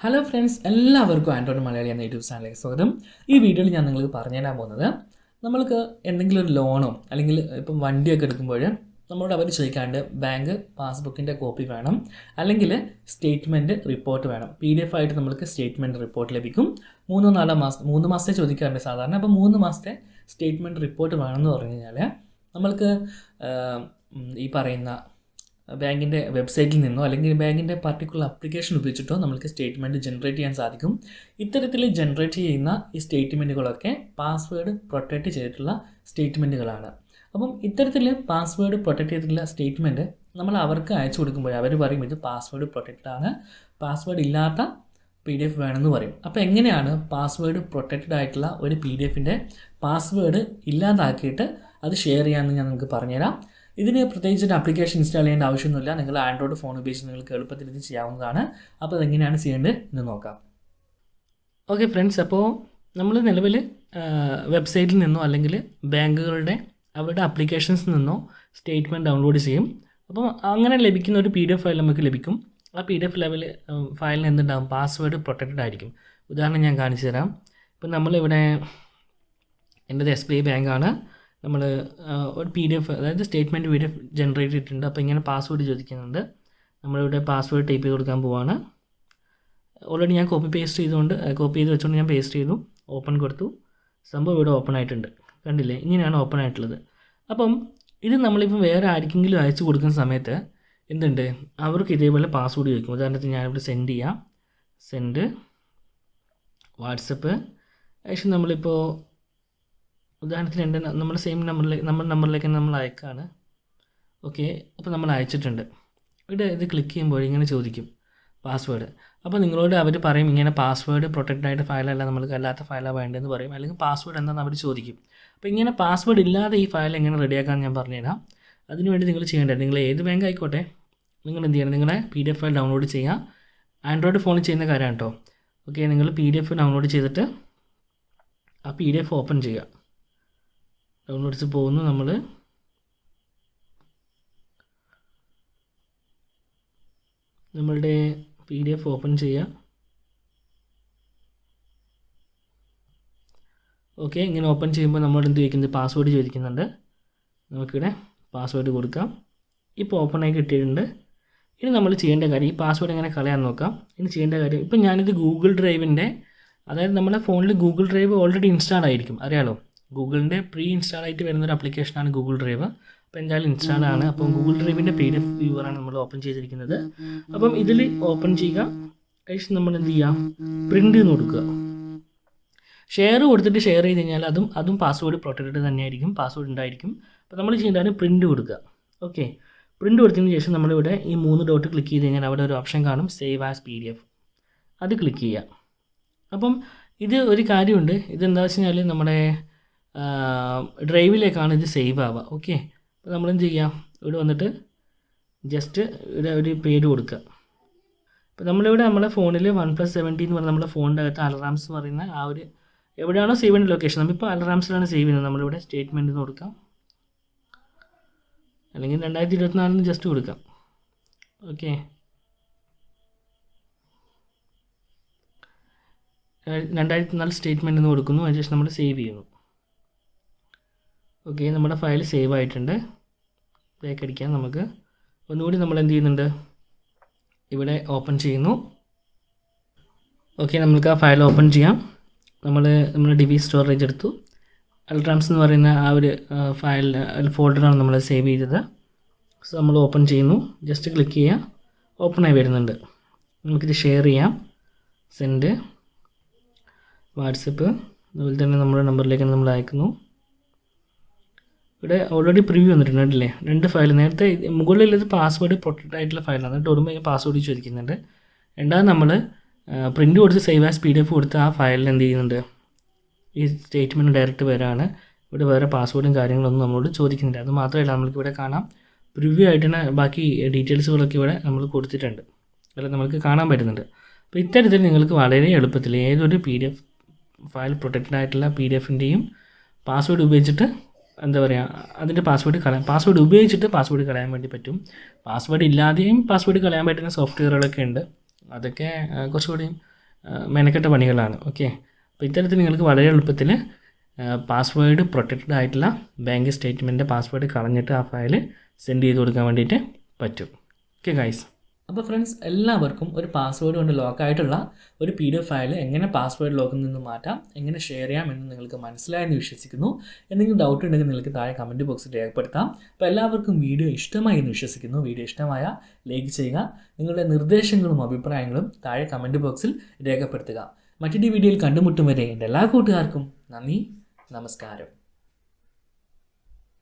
Hello friends, എല്ലാവർക്കും Android Malayali എന്ന YouTube ചാനലിലേക്ക് സ്വാഗതം. ഈ വീഡിയോയിൽ ഞാൻ നിങ്ങൾക്ക് പറഞ്ഞു തരാൻ പോകുന്നത്, നമ്മൾക്ക് എന്തെങ്കിലും ഒരു ലോണോ അല്ലെങ്കിൽ ഇപ്പം വണ്ടിയൊക്കെ എടുക്കുമ്പോൾ നമ്മളോട് അവർ ചോദിക്കാണ്ട് ബാങ്ക് പാസ്ബുക്കിൻ്റെ കോപ്പി വേണം, അല്ലെങ്കിൽ സ്റ്റേറ്റ്മെൻറ്റ് റിപ്പോർട്ട് വേണം. PDF ആയിട്ട് നമ്മൾക്ക് സ്റ്റേറ്റ്മെൻറ്റ് റിപ്പോർട്ട് ലഭിക്കും. 3 മാസത്തെ ചോദിക്കാറുണ്ട് സാധാരണ. അപ്പോൾ 3 മാസത്തെ സ്റ്റേറ്റ്മെൻറ്റ് റിപ്പോർട്ട് വേണമെന്ന് പറഞ്ഞു കഴിഞ്ഞാൽ നമ്മൾക്ക് ഈ പറയുന്ന ബാങ്കിൻ്റെ വെബ്സൈറ്റിൽ നിന്നോ അല്ലെങ്കിൽ ബാങ്കിൻ്റെ പർട്ടിക്കുലർ ആപ്ലിക്കേഷൻ ഉപയോഗിച്ചിട്ടോ നമുക്ക് സ്റ്റേറ്റ്മെൻറ്റ് ജനറേറ്റ് ചെയ്യാൻ സാധിക്കും. ഇത്തരത്തിൽ ജനറേറ്റ് ചെയ്യുന്ന ഈ സ്റ്റേറ്റ്മെൻറ്റുകളൊക്കെ പാസ്വേഡ് പ്രൊട്ടക്റ്റ് ചെയ്തിട്ടുള്ള സ്റ്റേറ്റ്മെൻറ്റുകളാണ്. അപ്പം ഇത്തരത്തിൽ പാസ്വേഡ് പ്രൊട്ടക്റ്റ് ചെയ്തിട്ടുള്ള സ്റ്റേറ്റ്മെൻറ്റ് നമ്മൾ അവർക്ക് അയച്ചു കൊടുക്കുമ്പോൾ അവർ പറയും ഇത് പാസ്വേഡ് പ്രൊട്ടക്റ്റഡ് ആണ്, പാസ്വേഡ് ഇല്ലാത്ത PDF വേണമെന്ന് പറയും. അപ്പോൾ എങ്ങനെയാണ് പാസ്വേഡ് പ്രൊട്ടക്റ്റഡ് ആയിട്ടുള്ള ഒരു PDFൻ്റെ പാസ്വേഡ് ഇല്ലാതാക്കിയിട്ട് അത് ഷെയർ ചെയ്യാമെന്ന് ഞാൻ നിങ്ങൾക്ക് പറഞ്ഞുതരാം. ഇതിന് പ്രത്യേകിച്ച് ഒരു ആപ്ലിക്കേഷൻ ഇൻസ്റ്റാൾ ചെയ്യേണ്ട ആവശ്യമൊന്നുമില്ല. നിങ്ങൾ ആൻഡ്രോയിഡ് ഫോൺ ഉപയോഗിച്ച് നിങ്ങൾക്ക് എളുപ്പത്തിൽ ഇത് ചെയ്യാവുന്നതാണ്. അപ്പോൾ അതെങ്ങനെയാണ് ചെയ്യേണ്ടത് എന്ന് നോക്കാം. ഓക്കെ ഫ്രണ്ട്സ്, അപ്പോൾ നമ്മൾ നിലവിൽ വെബ്സൈറ്റിൽ നിന്നോ അല്ലെങ്കിൽ ബാങ്കുകളുടെ അവരുടെ ആപ്ലിക്കേഷൻസിൽ നിന്നോ സ്റ്റേറ്റ്മെൻറ്റ് ഡൗൺലോഡ് ചെയ്യും. അപ്പോൾ അങ്ങനെ ലഭിക്കുന്ന ഒരു PDF ഫയൽ നമുക്ക് ലഭിക്കും. ആ PDF ഫയലിന് എന്തുണ്ടാകും? പാസ്വേഡ് പ്രൊട്ടക്റ്റഡ് ആയിരിക്കും. ഉദാഹരണം ഞാൻ കാണിച്ചു തരാം. ഇപ്പം നമ്മളിവിടെ എൻ്റെ SBI ബാങ്കാണ്. നമ്മൾ ഒരു PDF, അതായത് സ്റ്റേറ്റ്മെൻറ്റ് PDF ജനറേറ്റ് ചെയ്തിട്ടുണ്ട്. അപ്പോൾ ഇങ്ങനെ പാസ്വേഡ് ചോദിക്കുന്നുണ്ട്. നമ്മളിവിടെ പാസ്വേഡ് ടൈപ്പ് ചെയ്ത് കൊടുക്കാൻ പോവാണ്. ഓൾറെഡി ഞാൻ കോപ്പി ചെയ്ത് വെച്ചുകൊണ്ട് ഞാൻ പേസ്റ്റ് ചെയ്തു, ഓപ്പൺ കൊടുത്തു. സംഭവം ഇവിടെ ഓപ്പൺ ആയിട്ടുണ്ട്, കണ്ടില്ലേ? ഇങ്ങനെയാണ് ഓപ്പൺ ആയിട്ടുള്ളത്. അപ്പം ഇത് നമ്മളിപ്പോൾ വേറെ ആർക്കെങ്കിലും അയച്ചു കൊടുക്കുന്ന സമയത്ത് എന്തുണ്ട്, അവർക്ക് ഇതേപോലെ പാസ്വേഡ് ചോദിക്കും. ഉദാഹരണത്തിന് ഞാനിവിടെ സെൻഡ് ചെയ്യാം, സെൻഡ് വാട്സപ്പ്. ശേഷം നമ്മളിപ്പോൾ ഉദാഹരണത്തിന് നമ്മുടെ സെയിം നമ്പറിലേക്ക് നമ്മൾ അയക്കുകയാണ്. ഓക്കെ, അപ്പോൾ നമ്മൾ അയച്ചിട്ടുണ്ട്. ഇവിടെ ഇത് ക്ലിക്ക് ചെയ്യുമ്പോൾ ഇങ്ങനെ ചോദിക്കും പാസ്വേഡ്. അപ്പോൾ നിങ്ങളോട് അവർ പറയും ഇങ്ങനെ പാസ്വേഡ് പ്രൊട്ടക്റ്റഡ് ആയിട്ട് ഫയലല്ല, നമ്മൾക്ക് അല്ലാത്ത ഫയലാണ് വേണ്ടതെന്ന് പറയും, അല്ലെങ്കിൽ പാസ്വേഡ് എന്താണെന്ന് അവർ ചോദിക്കും. അപ്പോൾ ഇങ്ങനെ പാസ്വേഡ് ഇല്ലാതെ ഈ ഫയൽ എങ്ങനെ റെഡിയാക്കാമെന്ന് ഞാൻ പറഞ്ഞുതരാം. അതിനുവേണ്ടി നിങ്ങൾ ചെയ്യേണ്ടത്, നിങ്ങൾ ഏത് ബാങ്ക് ആയിക്കോട്ടെ, നിങ്ങൾ എന്ത് ചെയ്യണം, നിങ്ങളെ PDF ഫയൽ ഡൗൺലോഡ് ചെയ്യുക. ആൻഡ്രോയിഡ് ഫോണിൽ ചെയ്യുന്ന കാര്യമാണ് കേട്ടോ. ഓക്കെ, നിങ്ങൾ PDF ഡൗൺലോഡ് ചെയ്തിട്ട് ആ PDF ഓപ്പൺ ചെയ്യുക. ഡൗൺലോഡ്സ് പോകുന്നു. നമ്മളുടെ PDF ഓപ്പൺ ചെയ്യുക. ഓക്കെ, ഇങ്ങനെ ഓപ്പൺ ചെയ്യുമ്പോൾ നമ്മളോട് എന്ത് ചോദിക്കുന്നത്? പാസ്വേഡ് ചോദിക്കുന്നുണ്ട്. നമുക്കിവിടെ പാസ്വേഡ് കൊടുക്കാം. ഇപ്പോൾ ഓപ്പണായി കിട്ടിയിട്ടുണ്ട്. ഇനി നമ്മൾ ചെയ്യേണ്ട കാര്യം, ഈ പാസ്വേഡ് എങ്ങനെ കളയാൻ നോക്കാം. ഇനി ചെയ്യേണ്ട കാര്യം, ഇപ്പം ഞാനിത് ഗൂഗിൾ ഡ്രൈവിൻ്റെ, അതായത് നമ്മുടെ ഫോണിൽ ഗൂഗിൾ ഡ്രൈവ് ഓൾറെഡി ഇൻസ്റ്റാൾ ആയിരിക്കും, അറിയാലോ. ഗൂഗിളിൻ്റെ പ്രീ ഇൻസ്റ്റാൾ ആയിട്ട് വരുന്നൊരു ആപ്ലിക്കേഷനാണ് ഗൂഗിൾ ഡ്രൈവ്. അപ്പോൾ എന്തായാലും ഇൻസ്റ്റാൾ ആണ്. അപ്പം ഗൂഗിൾ ഡ്രൈവിൻ്റെ PDF വ്യൂവറാണ് നമ്മൾ ഓപ്പൺ ചെയ്തിരിക്കുന്നത്. അപ്പം ഇതിൽ ഓപ്പൺ ചെയ്യുക. കഴിച്ച് നമ്മൾ എന്ത് ചെയ്യുക, പ്രിൻ്റ് എന്ന് കൊടുക്കുക. ഷെയർ കൊടുത്തിട്ട് ഷെയർ ചെയ്ത് കഴിഞ്ഞാൽ അതും പാസ്വേഡ് പ്രൊട്ടക്റ്റഡ് തന്നെയായിരിക്കും, പാസ്വേഡ് ഉണ്ടായിരിക്കും. അപ്പോൾ നമ്മൾ ചെയ്യേണ്ടതാണ് പ്രിൻ്റ് കൊടുക്കുക. ഓക്കെ, പ്രിൻ്റ് കൊടുത്തതിന് ശേഷം നമ്മളിവിടെ ഈ 3 ഡോട്ട് ക്ലിക്ക് ചെയ്ത് കഴിഞ്ഞാൽ അവിടെ ഒരു ഓപ്ഷൻ കാണും, സേവ് ആസ് PDF. അത് ക്ലിക്ക് ചെയ്യുക. അപ്പം ഇത് ഒരു കാര്യമുണ്ട്, ഇതെന്താ വെച്ച് കഴിഞ്ഞാൽ നമ്മുടെ ഡ്രൈവിലേക്കാണ് ഇത് സേവ് ആവുക. ഓക്കെ, അപ്പോൾ നമ്മളെന്ത് ചെയ്യാം, ഇവിടെ വന്നിട്ട് ജസ്റ്റ് ഇവിടെ ഒരു പേര് കൊടുക്കുക. അപ്പോൾ നമ്മളിവിടെ നമ്മളെ ഫോണിൽ 1+70 എന്ന് പറഞ്ഞാൽ നമ്മുടെ ഫോണിൻ്റെ അകത്ത് അലറാംസ് എന്ന് പറയുന്ന ആ ഒരു എവിടെയാണോ സേവ് ചെയ്യുന്ന ലൊക്കേഷൻ, നമ്മളിപ്പോൾ അലറാംസിലാണ് സേവ് ചെയ്യുന്നത്. നമ്മളിവിടെ സ്റ്റേറ്റ്മെൻറ്റ് എന്ന് കൊടുക്കാം, അല്ലെങ്കിൽ 2024 ജസ്റ്റ് കൊടുക്കാം. ഓക്കെ, 2024 സ്റ്റേറ്റ്മെൻറ്റ് എന്ന് കൊടുക്കുന്നു. അതിനുശേഷം നമ്മൾ സേവ് ചെയ്യുന്നു. ഓക്കെ, നമ്മുടെ ഫയൽ സേവ് ആയിട്ടുണ്ട്. ബാക്ക് അടിക്കാം. നമുക്ക് ഒന്നുകൂടി നമ്മൾ എന്ത് ചെയ്യുന്നുണ്ട്, ഇവിടെ ഓപ്പൺ ചെയ്യുന്നു. ഓക്കെ, നമുക്ക് ആ ഫയൽ ഓപ്പൺ ചെയ്യാം. നമ്മൾ DB സ്റ്റോറേജ് എടുത്തു. അൾട്രാംസ് എന്ന് പറയുന്ന ആ ഒരു ഫോൾഡറാണ് നമ്മൾ സേവ് ചെയ്തത്. സോ നമ്മൾ ഓപ്പൺ ചെയ്യുന്നു. ജസ്റ്റ് ക്ലിക്ക് ചെയ്യുക, ഓപ്പണായി വരുന്നുണ്ട്. നമുക്കിത് ഷെയർ ചെയ്യാം. സെൻഡ് വാട്സപ്പ്, അതുപോലെ തന്നെ നമ്മുടെ നമ്പറിലേക്ക് നമ്മൾ അയക്കുന്നു. ഇവിടെ ഓൾറെഡി പ്രിവ്യൂ വന്നിട്ടുണ്ട്, കണ്ടില്ലേ? 2 ഫയൽ. നേരത്തെ മുകളിലുള്ളത് പാസ്വേഡ് പ്രൊട്ടക്റ്റ് ആയിട്ടുള്ള ഫയലാണ്, എന്നിട്ട് ഓടുമ്പോൾ പാസ്വേഡ് ചോദിക്കുന്നുണ്ട്. രണ്ടാമത് നമ്മൾ പ്രിൻ്റ് കൊടുത്ത് സേവ് ആസ് PDF കൊടുത്ത് ആ ഫയലിൽ എന്ത് ചെയ്യുന്നുണ്ട്, ഈ സ്റ്റേറ്റ്മെൻറ്റ് ഡയറക്റ്റ് വരാണ്. ഇവിടെ വേറെ പാസ്വേഡും കാര്യങ്ങളൊന്നും നമ്മളോട് ചോദിക്കുന്നില്ല. അത് മാത്രമല്ല, നമുക്കിവിടെ കാണാം പ്രിവ്യൂ ആയിട്ടുള്ള ബാക്കി ഡീറ്റെയിൽസുകളൊക്കെ ഇവിടെ നമ്മൾ കൊടുത്തിട്ടുണ്ട്, അല്ല നമുക്ക് കാണാൻ പറ്റുന്നുണ്ട്. അപ്പോൾ ഇത്തരത്തിൽ നിങ്ങൾക്ക് വളരെ എളുപ്പത്തിൽ ഏതൊരു PDF ഫയൽ പ്രൊട്ടക്റ്റഡ് ആയിട്ടുള്ള PDFൻ്റെയും പാസ്വേഡ് ഉപയോഗിച്ചിട്ട് എന്താ പറയുക, അതിൻ്റെ പാസ്വേഡ് ഉപയോഗിച്ചിട്ട് പാസ്വേഡ് കളയാൻ വേണ്ടി പറ്റും. പാസ്വേഡ് ഇല്ലാതെയും പാസ്വേഡ് കളയാൻ പറ്റുന്ന സോഫ്റ്റ്വെയറുകളൊക്കെ ഉണ്ട്. അതൊക്കെ കുറച്ചുകൂടി മെനക്കെട്ട പണികളാണ്. ഓക്കെ, അപ്പോൾ ഇത്തരത്തിൽ നിങ്ങൾക്ക് വളരെ എളുപ്പത്തിൽ പാസ്വേഡ് പ്രൊട്ടക്റ്റഡ് ആയിട്ടുള്ള ബാങ്ക് സ്റ്റേറ്റ്മെൻറ്റിൻ്റെ പാസ്വേഡ് കളഞ്ഞിട്ട് ആ ഫയൽ സെൻഡ് ചെയ്ത് കൊടുക്കാൻ വേണ്ടിയിട്ട് പറ്റും. ഓക്കെ ഗൈസ്, അപ്പോൾ ഫ്രണ്ട്സ്, എല്ലാവർക്കും ഒരു പാസ്വേഡ് കൊണ്ട് ലോക്കായിട്ടുള്ള ഒരു PDF ഫയൽ എങ്ങനെ പാസ്വേഡ് ലോക്കിൽ നിന്ന് മാറ്റാം, എങ്ങനെ ഷെയർ ചെയ്യാം എന്ന് നിങ്ങൾക്ക് മനസ്സിലായെന്ന് വിശ്വസിക്കുന്നു. എന്തെങ്കിലും ഡൗട്ട് ഉണ്ടെങ്കിൽ നിങ്ങൾക്ക് താഴെ കമൻറ്റ് ബോക്സിൽ രേഖപ്പെടുത്താം. അപ്പോൾ എല്ലാവർക്കും വീഡിയോ ഇഷ്ടമായി എന്ന് വിശ്വസിക്കുന്നു. വീഡിയോ ഇഷ്ടമായ ലൈക്ക് ചെയ്യുക. നിങ്ങളുടെ നിർദ്ദേശങ്ങളും അഭിപ്രായങ്ങളും താഴെ കമൻറ്റ് ബോക്സിൽ രേഖപ്പെടുത്തുക. മറ്റൊരു വീഡിയോയിൽ കണ്ടുമുട്ടും വരെ എൻ്റെ എല്ലാ കൂട്ടുകാർക്കും നന്ദി, നമസ്കാരം.